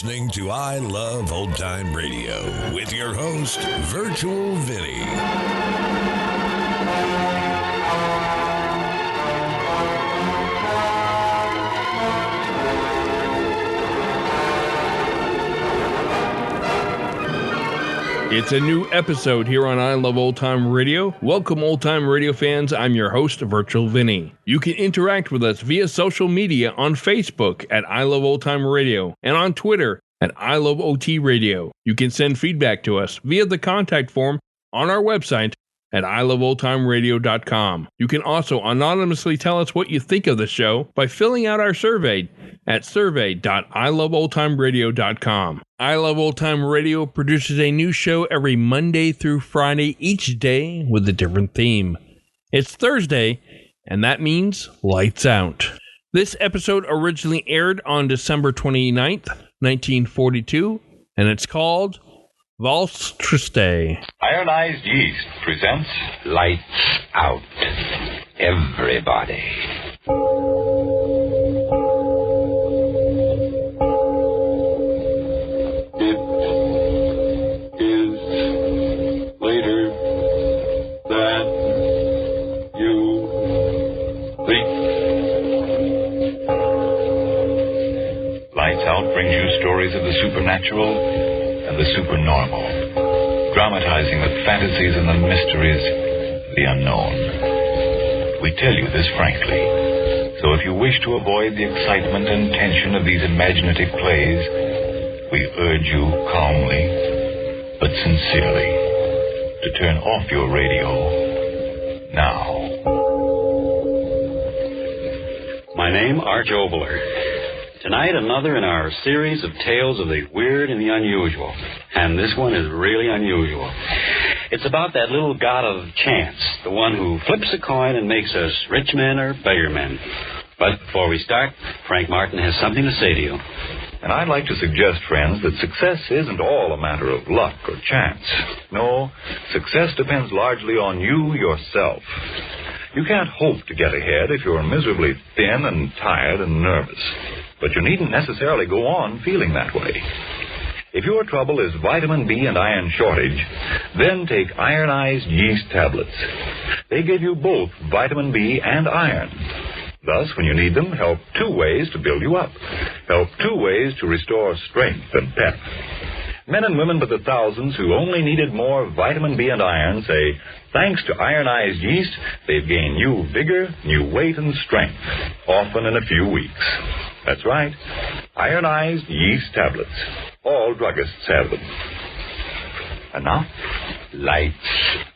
listening to I Love Old Time Radio with your host, Virtual Vinny. It's a new episode here on I Love Old Time Radio. Welcome, old time radio fans. I'm your host, Virtual Vinny. You can interact with us via social media on Facebook at I Love Old Time Radio and on Twitter at I Love OT Radio. You can send feedback to us via the contact form on our website at iloveoldtimeradio.com. You can also anonymously tell us what you think of the show by filling out our survey at survey.iloveoldtimeradio.com. I Love Old Time Radio produces a new show every Monday through Friday, each day with a different theme. It's Thursday, and that means Lights Out. This episode originally aired on December 29th, 1942, and it's called Valse, Triste. Ironized Yeast presents Lights Out. Everybody. It is later than you think. Lights Out brings you stories of the supernatural and the supernormal, dramatizing the fantasies and the mysteries of the unknown. We tell you this frankly, so if you wish to avoid the excitement and tension of these imaginative plays, we urge you calmly but sincerely to turn off your radio now. My name, Arch Obler. Tonight, another in our series of tales of the weird and the unusual. And this one is really unusual. It's about that little god of chance, the one who flips a coin and makes us rich men or beggar men. But before we start, Frank Martin has something to say to you. And I'd like to suggest, friends, that success isn't all a matter of luck or chance. No, success depends largely on you yourself. You can't hope to get ahead if you're miserably thin and tired and nervous. But you needn't necessarily go on feeling that way. If your trouble is vitamin B and iron shortage, then take ironized yeast tablets. They give you both vitamin B and iron. Thus, when you need them, help two ways to build you up. Help two ways to restore strength and pep. Men and women by the thousands who only needed more vitamin B and iron say, thanks to ironized yeast, they've gained new vigor, new weight, and strength, often in a few weeks. That's right, ironized yeast tablets. All druggists have them. And now, lights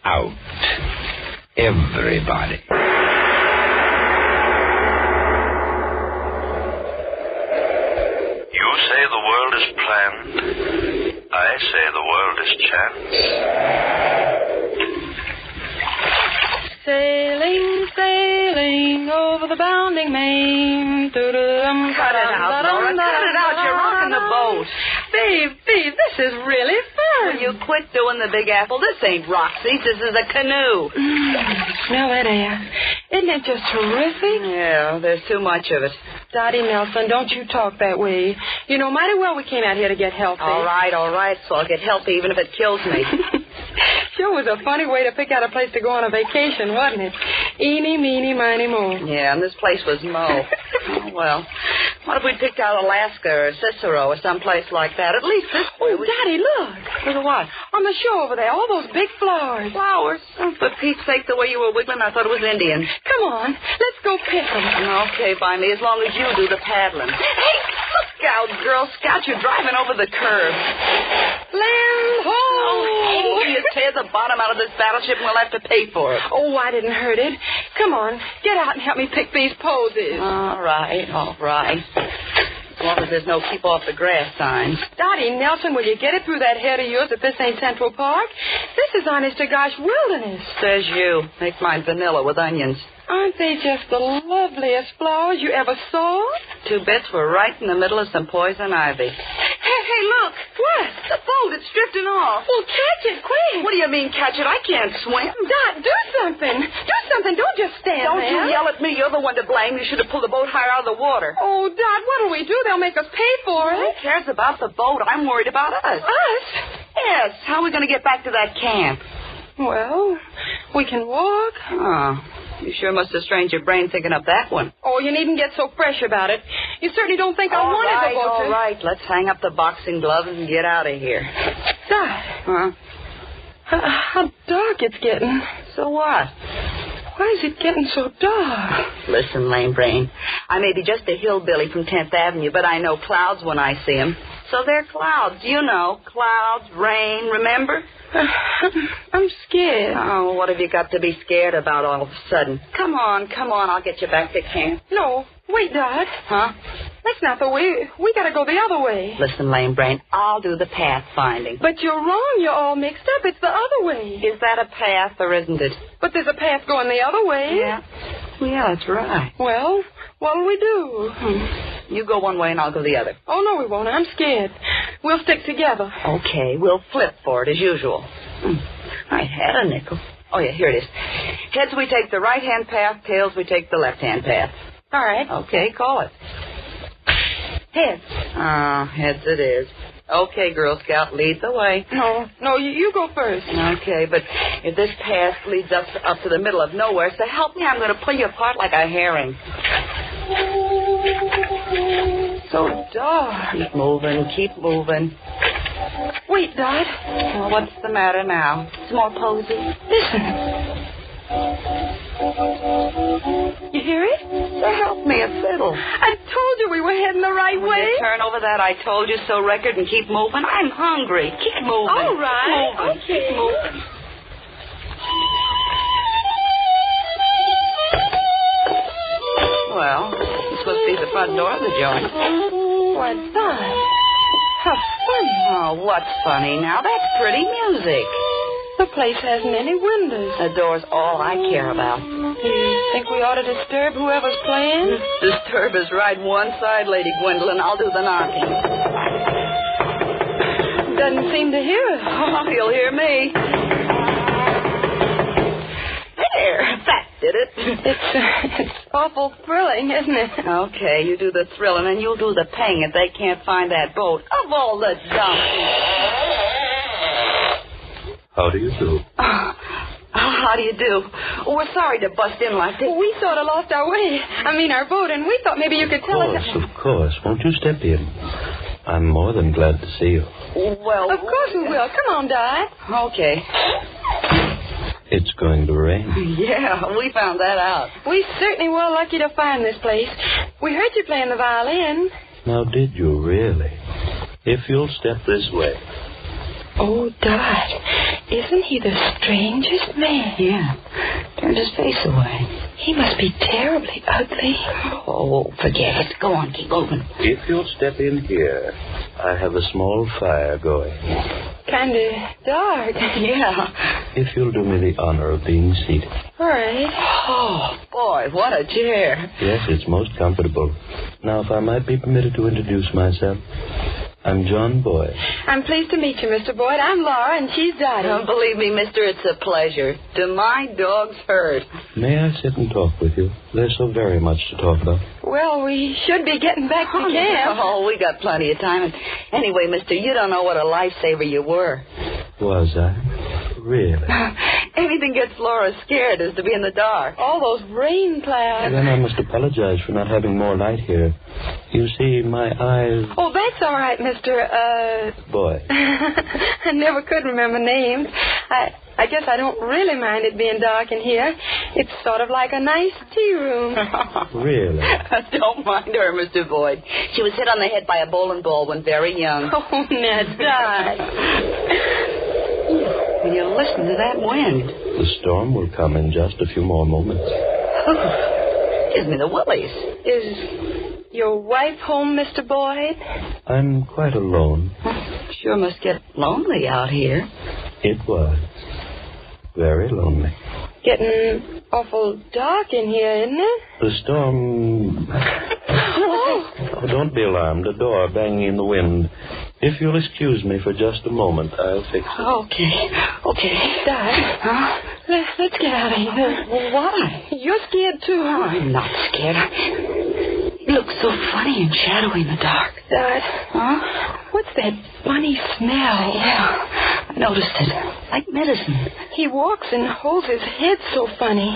out. Everybody. You say the world is planned. I say the world is chance. Sailing, sailing over the bounding main. Cut it out, Laura. Cut it out. You're rocking the boat. Babe, this is really fun. Will you quit doing the Big Apple? This ain't rock seats. This is a canoe. Smell that air. Isn't it just terrific? Yeah, there's too much of it. Dottie Nelson, don't you talk that way. You know mighty well we came out here to get healthy. All right. So I'll get healthy even if it kills me. Sure was a funny way to pick out a place to go on a vacation, wasn't it? Eeny, meeny, miny, moe. Yeah, and this place was Mo. Oh, well. What if we picked out Alaska or Cicero or someplace like that? At least this way. Oh, Daddy, look. Look at what? On the shore over there, all those big flowers. Flowers? Oh, for Pete's sake, the way you were wiggling, I thought it was Indians. Come on, let's go pick them. Okay, by me, as long as you do the paddling. Hey, look out, Girl Scout. You're driving over the curb. Land ho! Oh, hey, you tear the bottom out of this battleship and we'll have to pay for it. Oh, I didn't hurt it. Come on, get out and help me pick these posies. All right. As long as there's no keep off the grass signs. Dottie Nelson, will you get it through that head of yours if this ain't Central Park? This is honest to gosh wilderness. Says you. Make mine vanilla with onions. Aren't they just the loveliest flowers you ever saw? 2 bits were right in the middle of some poison ivy. Hey, look. What? The boat, it's drifting off. Well, catch it, quick. What do you mean, catch it? I can't swim. Dot, do something. Do something. Don't just stand can, Don't ma'am. you yell at me. You're the one to blame. You should have pulled the boat higher out of the water. Oh, Dot, what'll we do? They'll make us pay for Who it. cares about the boat? I'm worried about us. Us? Yes. How are we going to get back to that camp? Well, we can walk. Oh, you sure must have strained your brain thinking up that one. Oh, you needn't get so fresh about it. You certainly don't think I wanted the boat All to... right. Let's hang up the boxing gloves and get out of here. Dot, Huh? how dark it's getting. So what? Why is it getting so dark? Listen, lame brain. I may be just a hillbilly from 10th Avenue, but I know clouds when I see them. So they're clouds, you know. Clouds, rain, remember? I'm scared. Oh, what have you got to be scared about all of a sudden? Come on. I'll get you back to camp. No, wait, Dot. Huh? That's not the way. We gotta go the other way. Listen, lame brain, I'll do the path finding. But you're wrong. You're all mixed up. It's the other way. Is that a path or isn't it? But there's a path going the other way. Yeah. Yeah, that's right. Well, what'll we do? You go one way and I'll go the other. Oh, no, we won't. I'm scared. We'll stick together. Okay, we'll flip for it as usual. I had a nickel. Oh, yeah, here it is. Heads, we take the right-hand path. Tails, we take the left-hand path. All right. Okay, call it. Heads. Heads it is. Okay, Girl Scout, lead the way. No, you go first. Okay, but if this path leads up to the middle of nowhere, so help me, I'm going to pull you apart like a herring. So dark. Keep moving. Wait, Dot. Well, what's the matter now? It's more posy. Listen. You hear it? So help me, a fiddle. I told you we were heading the right Will way. you turn over that I told you so record and keep moving? I'm hungry. Keep moving. All right. Keep moving. Okay. Keep moving. Well, this must be the front door of the joint. Why, Dot. How funny. Oh, what's funny now? That's pretty music. The place hasn't any windows. The door's all I care about. Do you think we ought to disturb whoever's playing? Disturb is right one side, Lady Gwendolyn. I'll do the knocking. Doesn't seem to hear us. Oh, he'll hear me. There, that did it. It's awful thrilling, isn't it? Okay, you do the thrilling and you'll do the paying if they can't find that boat. Of all the donkeys. How do you do? How do you do? Oh, we're sorry to bust in like this. We sort of lost our way. Our boat, and we thought maybe you could tell us. Of course. Won't you step in? I'm more than glad to see you. Well, Of course we will. Come on, Dot. Okay. It's going to rain. Yeah, we found that out. We certainly were lucky to find this place. We heard you playing the violin. Now, did you really? If you'll step this way. Oh, Dot, isn't he the strangest man? Yeah. Turned his face away. He must be terribly ugly. Oh, forget it. Go on, keep moving. If you'll step in here, I have a small fire going. Kind of dark. Yeah. If you'll do me the honor of being seated. All right. Oh, boy, what a chair. Yes, it's most comfortable. Now, if I might be permitted to introduce myself. I'm John Boyd. I'm pleased to meet you, Mr. Boyd. I'm Laura, and she's Dottie. Don't believe me, mister, it's a pleasure. Do my dogs hurt? May I sit and talk with you? There's so very much to talk about. Well, we should be getting back to camp. Oh, we got plenty of time. And anyway, mister, you don't know what a lifesaver you were. Was I? Really? Anything gets Laura scared is to be in the dark. All those rain clouds. Then I must apologize for not having more light here. You see, my eyes... Oh, that's all right, Mr. Boy. I never could remember names. I guess I don't really mind it being dark in here. It's sort of like a nice tea room. Really? Don't mind her, Mr. Boyd. She was hit on the head by a bowling ball when very young. Oh, Ned, Dot. Will you listen to that wind? The storm will come in just a few more moments. Gives me the willies. Is your wife home, Mr. Boyd? I'm quite alone. Sure must get lonely out here. It was. Very lonely. Getting awful dark in here, isn't it? The storm... Oh, don't be alarmed. A door banging in the wind. If you'll excuse me for just a moment, I'll fix it. Okay. Dot. Huh? Let's get out of here. Why? You're scared, too. Oh, I'm not scared. He looks so funny and shadowy in the dark. Dad. Huh? What's that funny smell? Yeah, I noticed it. Like medicine. He walks and holds his head so funny.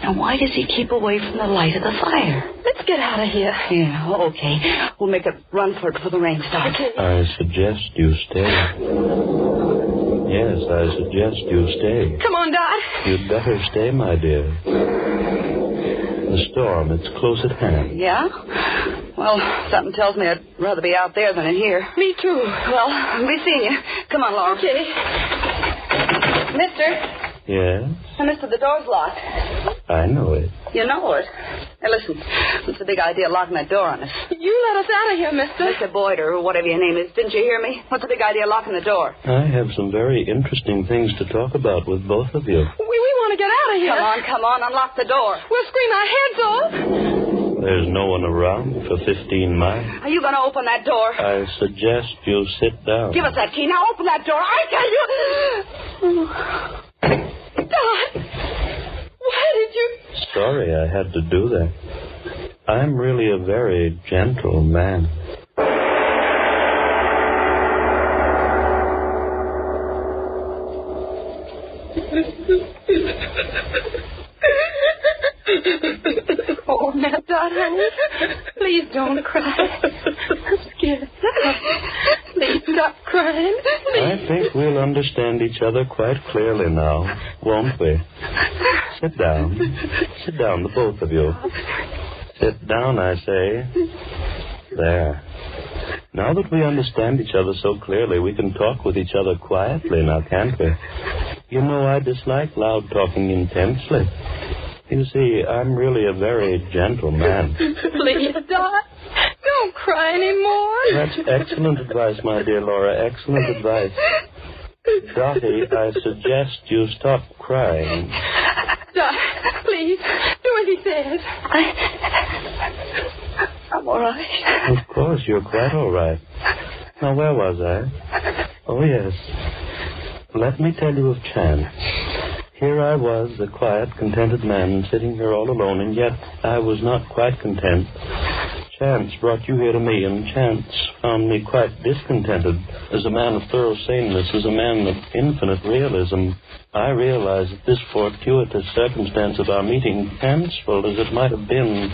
Now, why does he keep away from the light of the fire? Let's get out of here. Yeah, okay. We'll make a run for it before the rain starts. Okay. I suggest you stay. Yes, I suggest you stay. Come on, Dot. You'd better stay, my dear. The storm, it's close at hand. Yeah? Well, something tells me I'd rather be out there than in here. Me too. Well, I'll be seeing you. Come on, Laura. Okay. Mister. Yes? Mister, the door's locked. I know it. You know it. Now, listen. What's the big idea of locking that door on us? You let us out of here, mister. Mr. Boyd, or whatever your name is. Didn't you hear me? What's the big idea of locking the door? I have some very interesting things to talk about with both of you. We want to get out of here. Come on, unlock the door. We'll scream our heads off. There's no one around for 15 miles. Are you going to open that door? I suggest you sit down. Give us that key. Now open that door. I tell you. Dot, why did you... Sorry I had to do that. I'm really a very gentle man. Oh, now, Dot, honey, please don't cry. I'm scared. Please stop crying. I think we'll understand each other quite clearly now, won't we? Sit down. Sit down, the both of you. Sit down, I say. There. Now that we understand each other so clearly, we can talk with each other quietly now, can't we? You know, I dislike loud talking intensely. You see, I'm really a very gentle man. Please, Dot, don't cry anymore. That's excellent advice, my dear Laura. Excellent advice. Dottie, I suggest you stop crying. Dot, please, do as he says. I'm all right. Of course, you're quite all right. Now, where was I? Oh, yes. Let me tell you of Chance. Here I was, a quiet, contented man, sitting here all alone, and yet I was not quite content. Chance brought you here to me, and Chance found me quite discontented. As a man of thorough saneness, as a man of infinite realism, I realized that this fortuitous circumstance of our meeting, fanciful as it might have been,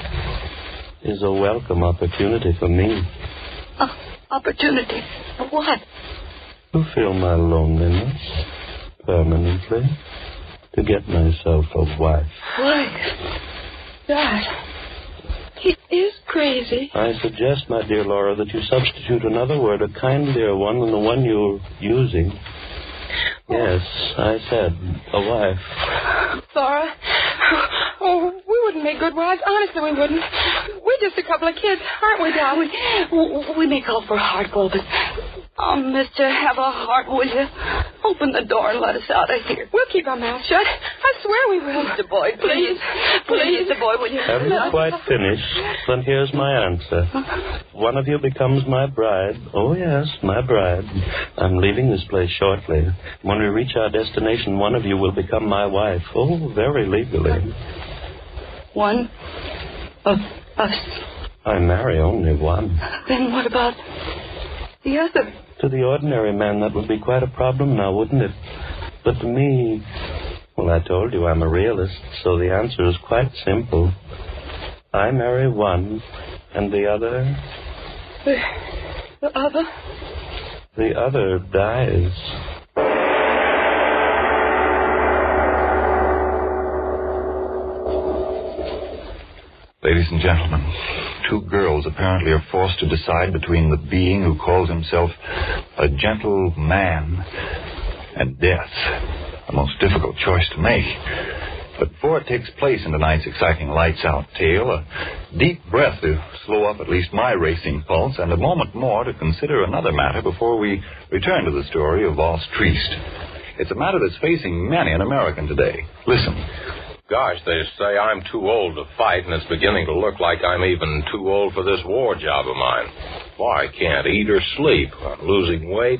is a welcome opportunity for me. Opportunity? For what? To fill my loneliness permanently. To get myself a wife. Wife? Dot, he is crazy. I suggest, my dear Laura, that you substitute another word, a kindlier one than the one you're using. Yes, I said a wife. Laura, oh, we wouldn't make good wives. Honestly, we wouldn't. We're just a couple of kids, aren't we, Dot? We may call for a hard goal, but... Oh, mister, have a heart, will you? Open the door and let us out of here. We'll keep our mouths shut. I swear we will. Mr. Boyd, please. Please, Mr. Boyd, will you? Have you quite finished? Then here's my answer. One of you becomes my bride. Oh, yes, my bride. I'm leaving this place shortly. When we reach our destination, one of you will become my wife. Oh, very legally. One of us. I marry only one. Then what about the other? To the ordinary man, that would be quite a problem now, wouldn't it? But to me, well, I told you I'm a realist, so the answer is quite simple. I marry one, and the other... The other? The other dies. Ladies and gentlemen, two girls apparently are forced to decide between the being who calls himself a gentle man and death. A most difficult choice to make. But before it takes place in tonight's exciting lights-out tale, a deep breath to slow up at least my racing pulse, and a moment more to consider another matter before we return to the story of Valse Triste. It's a matter that's facing many an American today. Listen. Gosh, they say I'm too old to fight, and it's beginning to look like I'm even too old for this war job of mine. Why, I can't eat or sleep. I'm losing weight,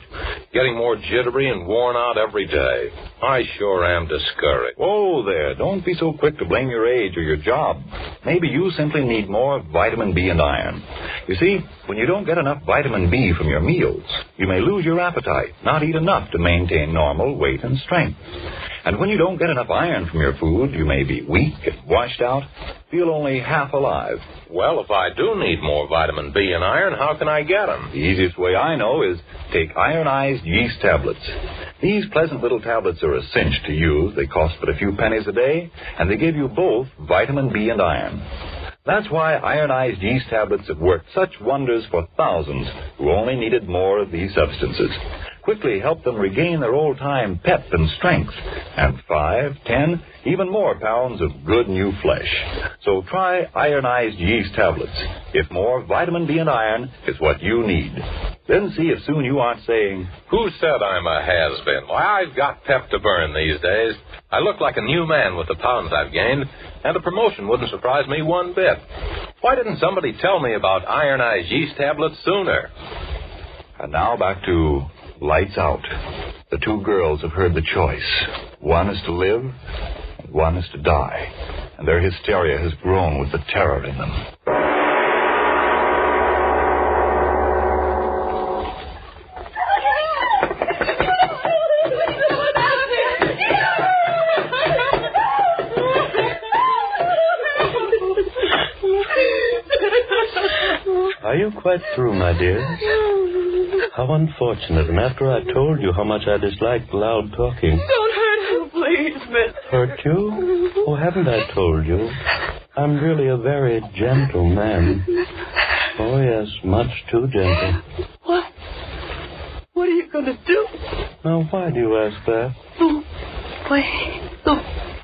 getting more jittery and worn out every day. I sure am discouraged. Whoa there, don't be so quick to blame your age or your job. Maybe you simply need more vitamin B and iron. You see, when you don't get enough vitamin B from your meals, you may lose your appetite, not eat enough to maintain normal weight and strength. And when you don't get enough iron from your food, you may be weak and washed out, feel only half alive. Well, if I do need more vitamin B and iron, how can I get them? The easiest way I know is take ironized yeast tablets. These pleasant little tablets are a cinch to use. They cost but a few pennies a day, and they give you both vitamin B and iron. That's why ironized yeast tablets have worked such wonders for thousands who only needed more of these substances. Quickly help them regain their old-time pep and strength, and 5, 10, even more pounds of good new flesh. So try ironized yeast tablets. If more vitamin B and iron is what you need. Then see if soon you aren't saying, "Who said I'm a has-been? Why, I've got pep to burn these days. I look like a new man with the pounds I've gained, and a promotion wouldn't surprise me one bit. Why didn't somebody tell me about ironized yeast tablets sooner?" And now back to Lights Out. The two girls have heard the choice. One is to live, and one is to die. And their hysteria has grown with the terror in them. Are you quite through, my dear? How unfortunate. And after I told you how much I disliked loud talking. Don't hurt her, please, miss. Hurt you? Oh, haven't I told you? I'm really a very gentle man. Oh, yes, much too gentle. What? What are you going to do? Now, why do you ask that? The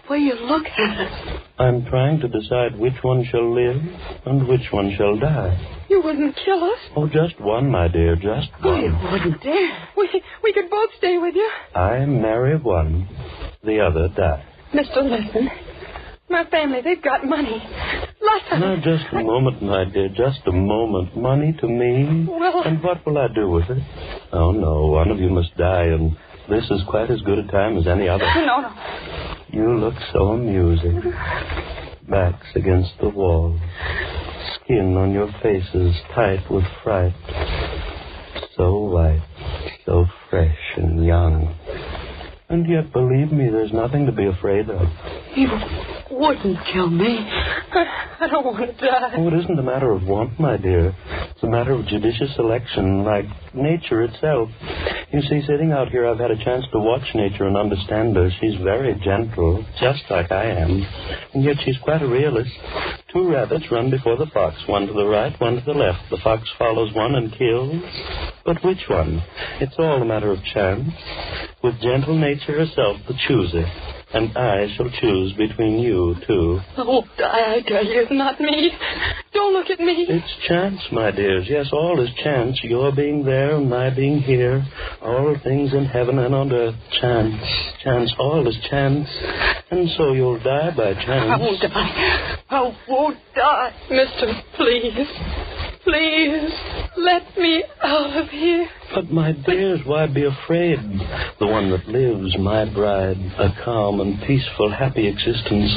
way you look at us. I'm trying to decide which one shall live and which one shall die. You wouldn't kill us? Oh, just one, my dear, just one. Oh, you wouldn't dare. We could both stay with you. I marry one, the other die. Mr. Listen, my family, they've got money. Lots of Now, it. just a moment, my dear, just a moment. Money to me? Well... And what will I do with it? Oh, no, one of you must die, and this is quite as good a time as any other. No. You look so amusing. Backs against the wall. Skin on your faces tight with fright. So white, so fresh and young. And yet, believe me, there's nothing to be afraid of. You wouldn't kill me. I don't want to die. Oh, it isn't a matter of want, my dear. It's a matter of judicious selection, like nature itself. You see, sitting out here, I've had a chance to watch nature and understand her. She's very gentle, just like I am. And yet she's quite a realist. Two rabbits run before the fox, one to the right, one to the left. The fox follows one and kills. But which one? It's all a matter of chance. With gentle nature herself the chooser. And I shall choose between you two. Oh, I tell you, not me. Don't look at me. It's chance, my dears. Yes, all is chance. Your being there and my being here. All things in heaven and on earth. Chance. Chance. All is chance. And so you'll die by chance. I won't die. I won't die. Mister, please. Please, let me out of here. But, my dears, why be afraid? The one that lives, my bride, a calm and peaceful, happy existence.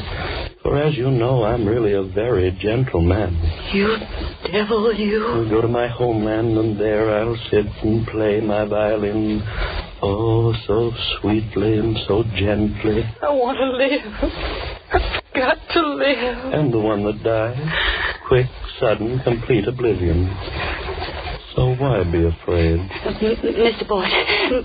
For as you know, I'm really a very gentle man. You devil, you. I'll go to my homeland, and there I'll sit and play my violin. Oh, so sweetly and so gently. I want to live. I've got to live. And the one that dies, quick, sudden, complete oblivion. So why be afraid? Mr. Boyd,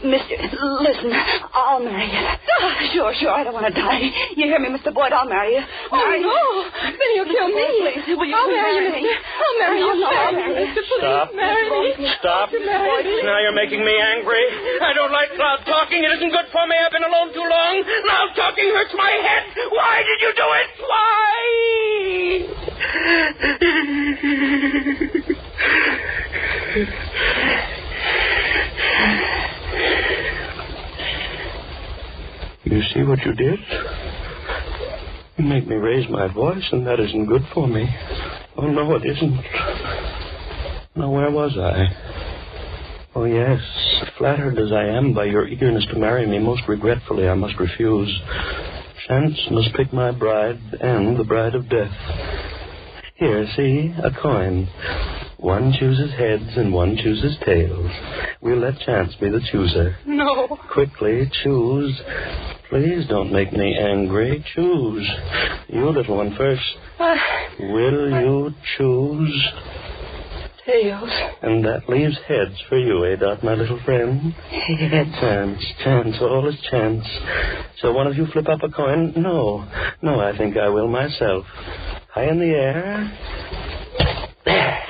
listen, I'll marry you. Sure, I don't want to die. You hear me, Mr. Boyd, I'll marry you. Oh, no, then you'll kill me. Please, will you I'll marry you, me? I'll marry you. I'll marry you. Mister, please, Stop. marry me. Stop. Now you're making me angry. I don't like loud talking. It isn't good for me. I've been alone too long. Loud talking hurts my head. Why did you do it? Why? You see what you did? make me raise my voice, and that isn't good for me. Oh, no, it isn't. Now, where was I? Oh, yes. Flattered as I am by your eagerness to marry me, most regretfully I must refuse. Chance must pick my bride and the bride of death. Here, see, a coin. One chooses heads and one chooses tails. We'll let chance be the chooser. No. Quickly, choose. Please don't make me angry. Choose. You, little one, first. Will you choose? Tails. And that leaves heads for you, Dot, my little friend? Heads. Chance, all is chance. So one of you flip up a coin? No, I think I will myself. High in the air. There.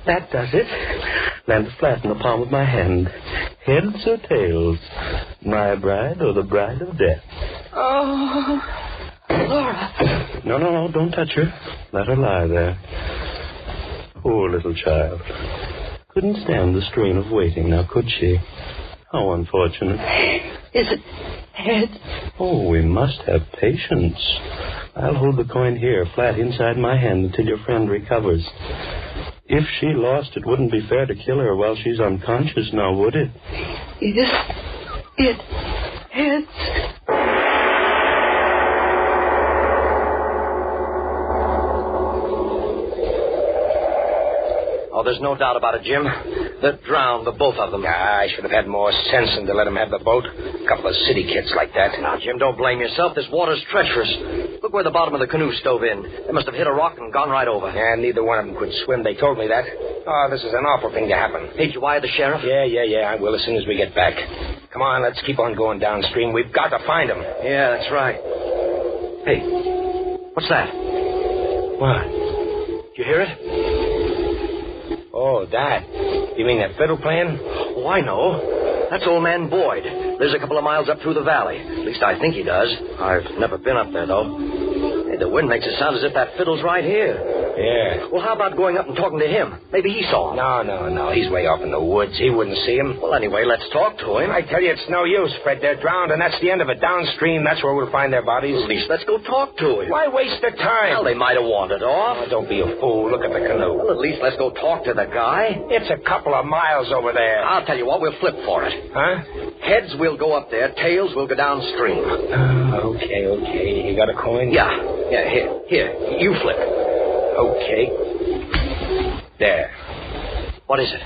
That does it. Lands flat in the palm of my hand. Heads or tails? My bride or the bride of death? Oh, Laura. No, don't touch her. Let her lie there. Poor little child. Couldn't stand the strain of waiting, now could she? How unfortunate. Is it heads? Oh, we must have patience. I'll hold the coin here, flat inside my hand, until your friend recovers. If she lost, it wouldn't be fair to kill her while she's unconscious now, would it? Is it heads? Oh, there's no doubt about it, Jim. They're drowned, the both of them. I should have had more sense than to let them have the boat. A couple of city kids like that. Now, Jim, don't blame yourself. This water's treacherous. Look where the bottom of the canoe stove in. They must have hit a rock and gone right over. Yeah, neither one of them could swim. They told me that. Oh, this is an awful thing to happen. Hey, did you wire the sheriff? Yeah, I will as soon as we get back. Come on, let's keep on going downstream. We've got to find them. Yeah, that's right. Hey, what's that? What? Did you hear it? Oh, that. You mean that fiddle playing? Oh, I know. That's old man Boyd. Lives a couple of miles up through the valley. At least I think he does. I've never been up there, though. Hey, the wind makes it sound as if that fiddle's right here. Yeah. Well, how about going up and talking to him? Maybe he saw him. No. He's way off in the woods. He wouldn't see him. Well, anyway, let's talk to him. I tell you, it's no use, Fred. They're drowned, and that's the end of it. Downstream, that's where we'll find their bodies. At least let's go talk to him. Why waste the time? Well, they might have wandered off. Oh, don't be a fool. Look at the canoe. Well, at least let's go talk to the guy. It's a couple of miles over there. I'll tell you what, we'll flip for it. Huh? Heads, we'll go up there. Tails, we'll go downstream. Okay. You got a coin? Yeah, here. You flip. Okay. There. What is it?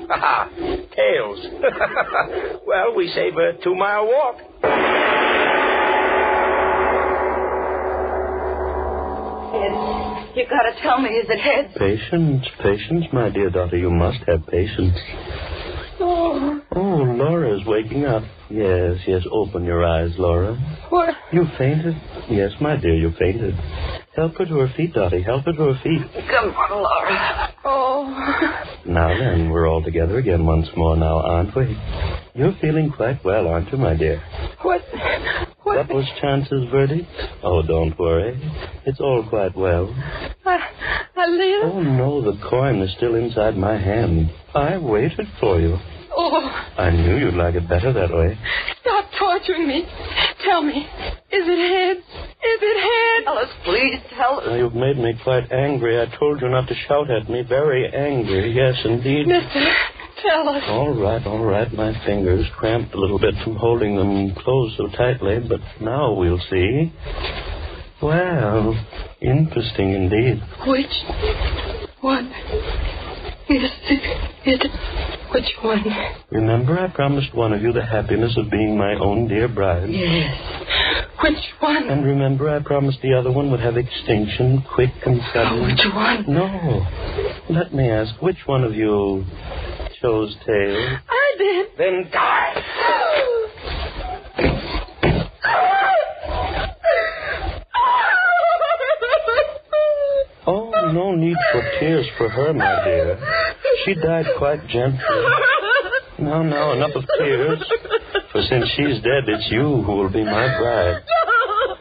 Ha! Tails. Well, we save a 2-mile walk. You gotta tell me, is it heads? Patience, my dear daughter. You must have patience. Oh, Laura's waking up. Yes, open your eyes, Laura. What? You fainted? Yes, my dear, you fainted. Help her to her feet, Dottie. Help her to her feet. come on, Laura. Oh. Now then, we're all together again once more now, aren't we? You're feeling quite well, aren't you, my dear? What? That was Chance's verdict? Oh, don't worry. It's all quite well. I live? Oh, no, the coin is still inside my hand. I waited for you. Oh. I knew you'd like it better that way. Stop torturing me. Tell me, is it heads? Is it heads? Tell us, please, tell us. Oh, you've made me quite angry. I told you not to shout at me. Very angry. Yes, indeed. Mister, tell us. All right. My fingers cramped a little bit from holding them closed so tightly, but now we'll see. Well, interesting indeed. Which one is it? Which one? Remember, I promised one of you the happiness of being my own dear bride. Yes. Which one? And remember, I promised the other one would have extinction, quick and sudden. Which one? No. Let me ask, which one of you chose tails? I did. Then die. Oh, no need for tears for her, my dear. She died quite gently. Now, enough of tears. For since she's dead, it's you who will be my bride. No,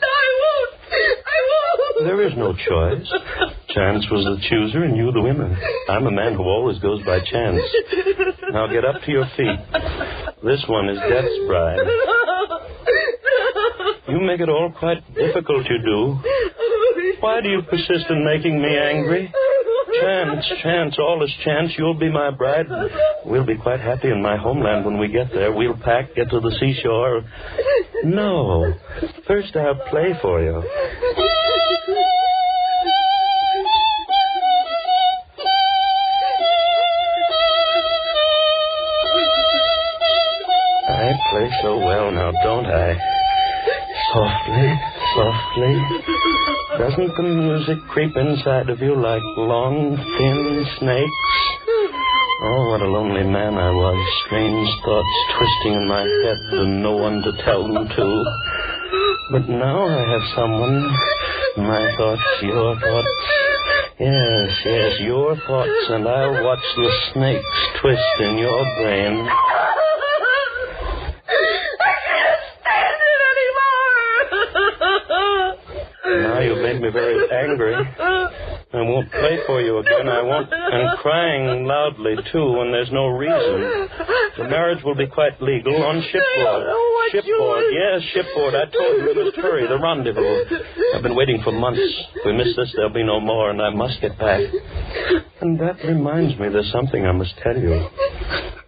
I won't. There is no choice. Chance was the chooser and you the winner. I'm a man who always goes by chance. Now get up to your feet. This one is Death's bride. You make it all quite difficult, you do. Why do you persist in making me angry? Chance, all is chance. You'll be my bride. We'll be quite happy in my homeland when we get there. We'll pack, get to the seashore. No. First I'll play for you. I play so well now, don't I? Softly, softly. Doesn't the music creep inside of you like long, thin snakes? Oh, what a lonely man I was. Strange thoughts twisting in my head and no one to tell them to. But now I have someone. My thoughts, your thoughts. Yes, your thoughts, and I'll watch the snakes twist in your brain. Now you've made me very angry. I won't play for you again. I won't. And crying loudly, too, when there's no reason. The marriage will be quite legal on shipboard. Shipboard, yes, shipboard. I told you we must hurry. The rendezvous. I've been waiting for months. If we miss this, there'll be no more, and I must get back. And that reminds me there's something I must tell you.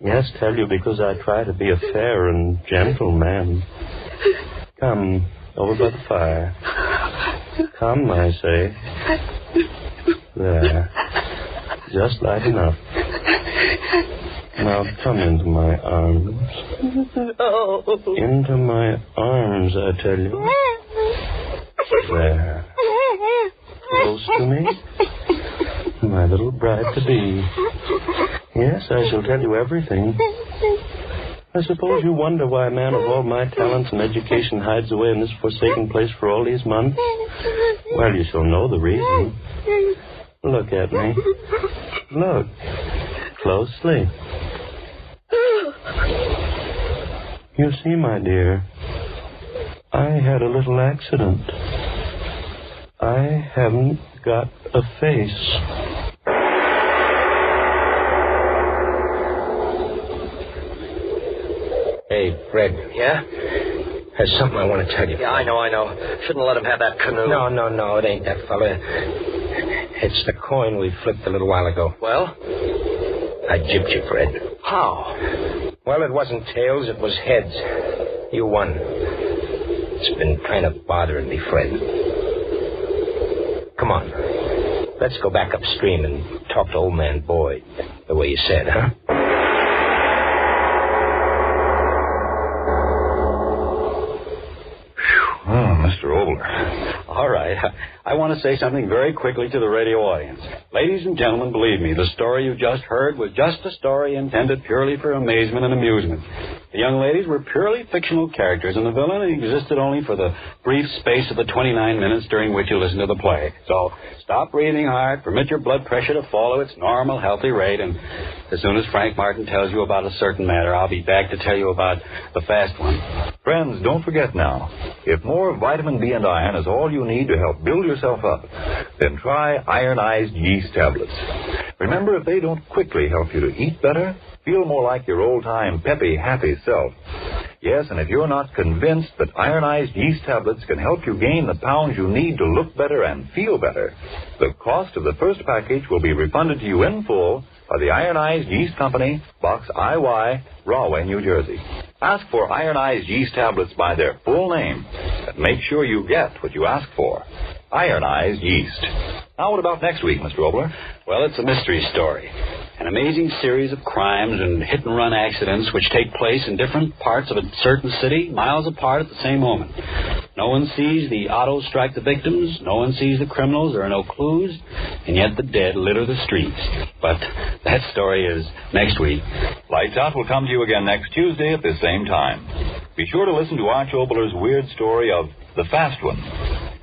Yes, tell you because I try to be a fair and gentle man. Come, over by the fire. Come, I say. There. Just light enough. Now come into my arms. Into my arms, I tell you. There. Close to me. My little bride-to-be. Yes, I shall tell you everything. I suppose you wonder why a man of all my talents and education hides away in this forsaken place for all these months? Well, you shall know the reason. Look at me. Look. Closely. You see, my dear, I had a little accident. I haven't got a face. Hey, Fred. Yeah? There's something I want to tell you. Yeah, I know. Shouldn't let him have that canoe. No, it ain't that fella. It's the coin we flipped a little while ago. Well? I gypped you, Fred. How? Well, it wasn't tails, it was heads. You won. It's been kind of bothering me, Fred. Come on. Let's go back upstream and talk to old man Boyd, the way you said, huh? Mr. Obler. All right. I want to say something very quickly to the radio audience. Ladies and gentlemen, believe me, the story you just heard was just a story intended purely for amazement and amusement. The young ladies were purely fictional characters, and the villain existed only for the brief space of the 29 minutes during which you listened to the play. So stop breathing hard, permit your blood pressure to follow its normal, healthy rate, and as soon as Frank Martin tells you about a certain matter, I'll be back to tell you about the fast one. Friends, don't forget now, if more vitamin B and iron is all you need to help build yourself up, then try ironized yeast tablets. Remember, if they don't quickly help you to eat better, feel more like your old-time peppy, happy self. Yes, and if you're not convinced that ironized yeast tablets can help you gain the pounds you need to look better and feel better, the cost of the first package will be refunded to you in full by the Ironized Yeast Company, Box IY, Rahway, New Jersey. Ask for ironized yeast tablets by their full name and make sure you get what you ask for. Ironized yeast. Now, what about next week, Mr. Obler? Well, it's a mystery story. An amazing series of crimes and hit-and-run accidents which take place in different parts of a certain city, miles apart at the same moment. No one sees the autos strike the victims, no one sees the criminals, there are no clues, and yet the dead litter the streets. But that story is next week. Lights Out will come to you again next Tuesday at this same time. Be sure to listen to Arch Obler's weird story of The Fast One.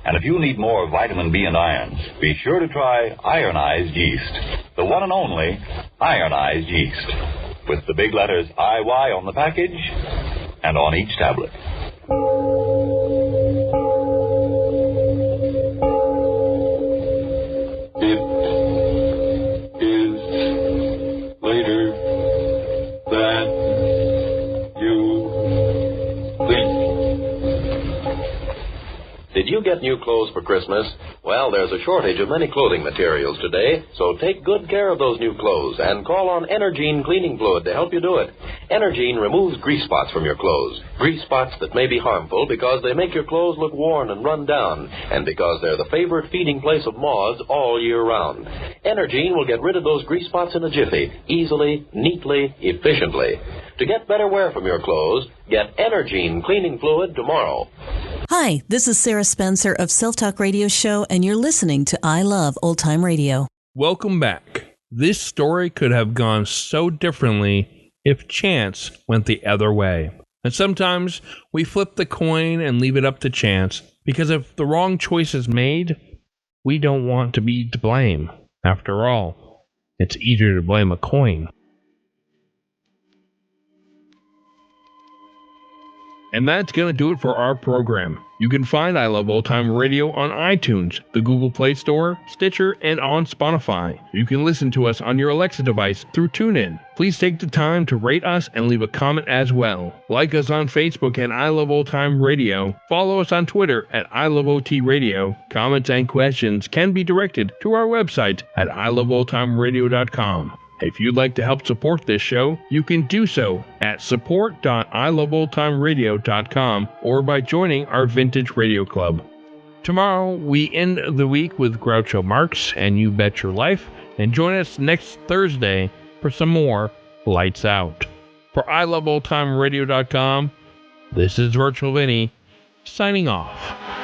And if you need more vitamin B and irons, be sure to try ironized yeast. The one and only ironized yeast. With the big letters IY on the package and on each tablet. It is later than you think. new clothes for Christmas? Well, there's a shortage of many clothing materials today, so take good care of those new clothes and call on Energine cleaning fluid to help you do it. Energine removes grease spots from your clothes. Grease spots that may be harmful because they make your clothes look worn and run down, and because they're the favorite feeding place of moths all year round. Energine will get rid of those grease spots in a jiffy, easily, neatly, efficiently. To get better wear from your clothes, get Energine cleaning fluid tomorrow. Hi, this is Sarah Spencer of Self Talk Radio Show, and you're listening to I Love Old Time Radio. Welcome back. This story could have gone so differently if chance went the other way. And sometimes we flip the coin and leave it up to chance, because if the wrong choice is made, we don't want to be to blame. After all, it's easier to blame a coin. And that's going to do it for our program. You can find I Love Old Time Radio on iTunes, the Google Play Store, Stitcher, and on Spotify. You can listen to us on your Alexa device through TuneIn. Please take the time to rate us and leave a comment as well. Like us on Facebook at I Love Old Time Radio. Follow us on Twitter at I Love OT Radio. Comments and questions can be directed to our website at iloveoldtimeradio.com. If you'd like to help support this show, you can do so at support.iloveoldtimeradio.com or by joining our Vintage Radio Club. Tomorrow, we end the week with Groucho Marx and You Bet Your Life, and join us next Thursday for some more Lights Out. For iloveoldtimeradio.com, this is Virtual Vinny, signing off.